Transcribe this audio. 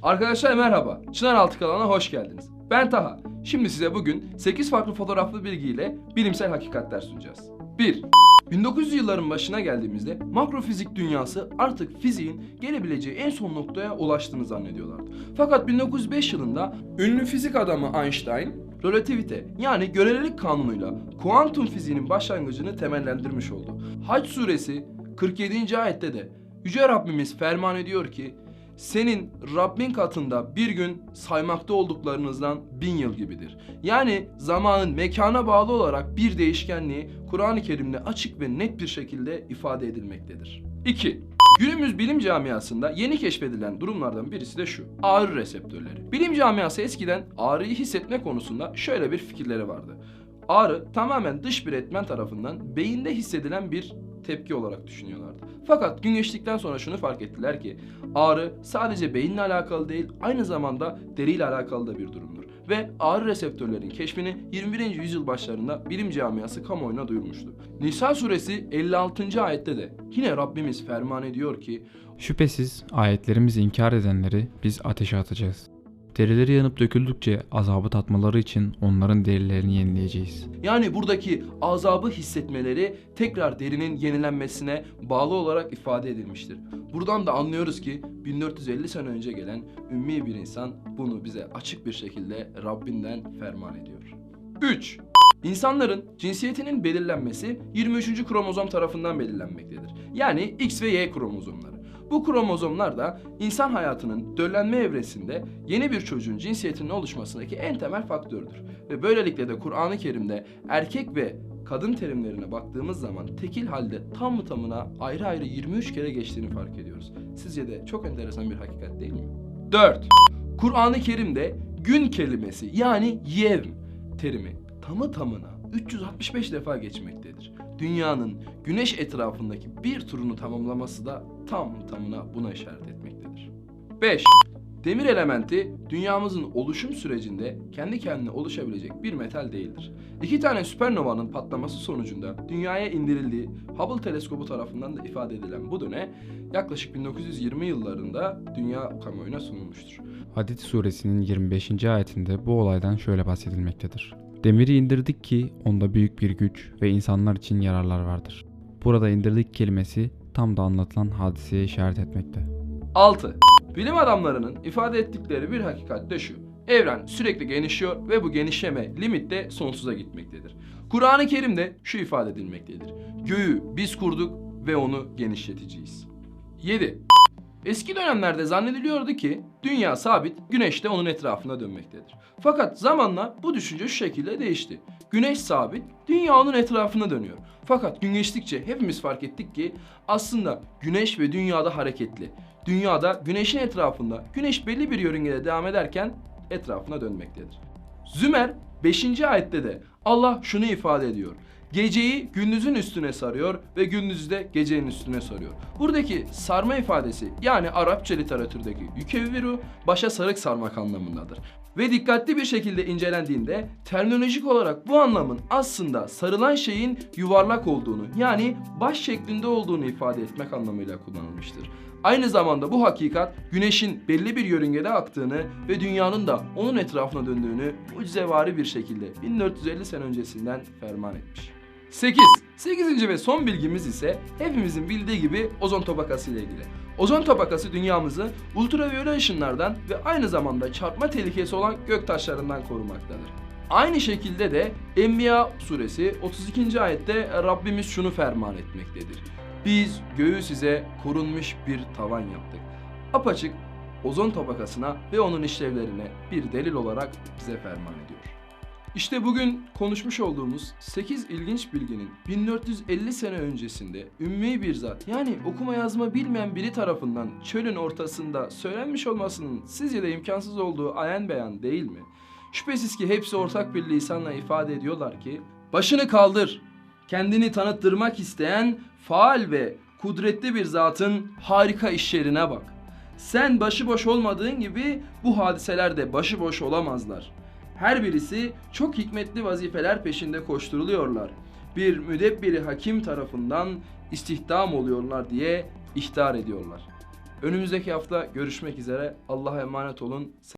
Arkadaşlar merhaba, Çınar Altı kanalına hoş geldiniz. Ben Taha. Şimdi size bugün 8 farklı fotoğraflı bilgiyle bilimsel hakikatler sunacağız. 1. 1900 yılların başına geldiğimizde makrofizik dünyası artık fiziğin gelebileceği en son noktaya ulaştığını zannediyorlardı. Fakat 1905 yılında ünlü fizik adamı Einstein, relativite yani görelilik kanunuyla kuantum fiziğinin başlangıcını temellendirmiş oldu. Hac suresi 47. ayette de Yüce Rabbimiz ferman ediyor ki senin Rabbin katında bir gün saymakta olduklarınızdan 1000 yıl gibidir. Yani zamanın mekana bağlı olarak bir değişkenliği Kur'an-ı Kerim'de açık ve net bir şekilde ifade edilmektedir. 2. Günümüz bilim camiasında yeni keşfedilen durumlardan birisi de şu: ağrı reseptörleri. Bilim camiası eskiden ağrıyı hissetme konusunda şöyle bir fikirleri vardı. Ağrı tamamen dış bir etmen tarafından beyinde hissedilen bir tepki olarak düşünüyorlardı. Fakat gün geçtikten sonra şunu fark ettiler ki ağrı sadece beyinle alakalı değil, aynı zamanda deriyle alakalı da bir durumdur. Ve ağrı reseptörlerinin keşfini 21. yüzyıl başlarında bilim camiası kamuoyuna duyurmuştu. Nisa suresi 56. ayette de yine Rabbimiz ferman ediyor ki Şüphesiz ayetlerimizi inkar edenleri biz ateşe atacağız. Derileri yanıp döküldükçe azabı tatmaları için onların derilerini yenileyeceğiz. yani buradaki azabı hissetmeleri tekrar derinin yenilenmesine bağlı olarak ifade edilmiştir. Buradan da anlıyoruz ki 1450 sene önce gelen ümmi bir insan bunu bize açık bir şekilde Rabbinden ferman ediyor. 3. İnsanların cinsiyetinin belirlenmesi 23. kromozom tarafından belirlenmektedir. Yani X ve Y kromozomları. Bu kromozomlar da insan hayatının döllenme evresinde yeni bir çocuğun cinsiyetinin oluşmasındaki en temel faktördür. Ve böylelikle de Kur'an-ı Kerim'de erkek ve kadın terimlerine baktığımız zaman tekil halde tam tamına ayrı ayrı 23 kere geçtiğini fark ediyoruz. Sizce de çok enteresan bir hakikat değil mi? 4. Kur'an-ı Kerim'de gün kelimesi yani yevm terimi tamı tamına 365 defa geçmektedir. Dünyanın güneş etrafındaki bir turunu tamamlaması da tam tamına buna işaret etmektedir. 5. Demir elementi dünyamızın oluşum sürecinde kendi kendine oluşabilecek bir metal değildir. 2 tane süpernovanın patlaması sonucunda dünyaya indirildiği Hubble teleskobu tarafından da ifade edilen bu dönem yaklaşık 1920 yıllarında dünya kamuoyuna sunulmuştur. Hadid suresinin 25. ayetinde bu olaydan şöyle bahsedilmektedir. Demiri indirdik ki onda büyük bir güç ve insanlar için yararlar vardır. Burada indirdik kelimesi tam da anlatılan hadiseye işaret etmekte. 6. Bilim adamlarının ifade ettikleri bir hakikat de şu: evren sürekli genişliyor ve bu genişleme limit de sonsuza gitmektedir. Kur'an-ı Kerim'de şu ifade edilmektedir: göğü biz kurduk ve onu genişleteceğiz. 7. Eski dönemlerde zannediliyordu ki dünya sabit, güneş de onun etrafında dönmektedir. Fakat zamanla bu düşünce şu şekilde değişti. Güneş sabit, dünya onun etrafında dönüyor. Fakat gün geçtikçe hepimiz fark ettik ki aslında güneş ve dünyada hareketli. Dünyada güneşin etrafında, güneş belli bir yörüngede devam ederken etrafına dönmektedir. Zümer 5. ayette de Allah şunu ifade ediyor: geceyi gündüzün üstüne sarıyor ve gündüzü de gecenin üstüne sarıyor. Buradaki sarma ifadesi yani Arapça literatürdeki yükevviru başa sarık sarmak anlamındadır. Ve dikkatli bir şekilde incelendiğinde terminolojik olarak bu anlamın aslında sarılan şeyin yuvarlak olduğunu yani baş şeklinde olduğunu ifade etmek anlamıyla kullanılmıştır. Aynı zamanda bu hakikat güneşin belli bir yörüngede aktığını ve dünyanın da onun etrafına döndüğünü mucizevari bir şekilde 1450 sene öncesinden ferman etmiş. 8. 8. ve son bilgimiz ise hepimizin bildiği gibi ozon tabakası ile ilgili. Ozon tabakası dünyamızı ultraviyole ışınlardan ve aynı zamanda çarpma tehlikesi olan göktaşlarından korumaktadır. Aynı şekilde de Enbiya suresi 32. ayette Rabbimiz şunu ferman etmektedir: biz göğü size korunmuş bir tavan yaptık. Apaçık ozon tabakasına ve onun işlevlerine bir delil olarak bize ferman ediyor. İşte bugün konuşmuş olduğumuz 8 ilginç bilginin 1450 sene öncesinde ümmi bir zat yani okuma yazma bilmeyen biri tarafından çölün ortasında söylenmiş olmasının sizce de imkansız olduğu ayan beyan değil mi? Şüphesiz ki hepsi ortak bir lisanla ifade ediyorlar ki başını kaldır, kendini tanıttırmak isteyen faal ve kudretli bir zatın harika işlerine bak. Sen başıboş olmadığın gibi bu hadiseler de başıboş olamazlar. Her birisi çok hikmetli vazifeler peşinde koşturuluyorlar. Bir müdebbiri hakim tarafından istihdam oluyorlar diye ihtar ediyorlar. Önümüzdeki hafta görüşmek üzere. Allah'a emanet olun.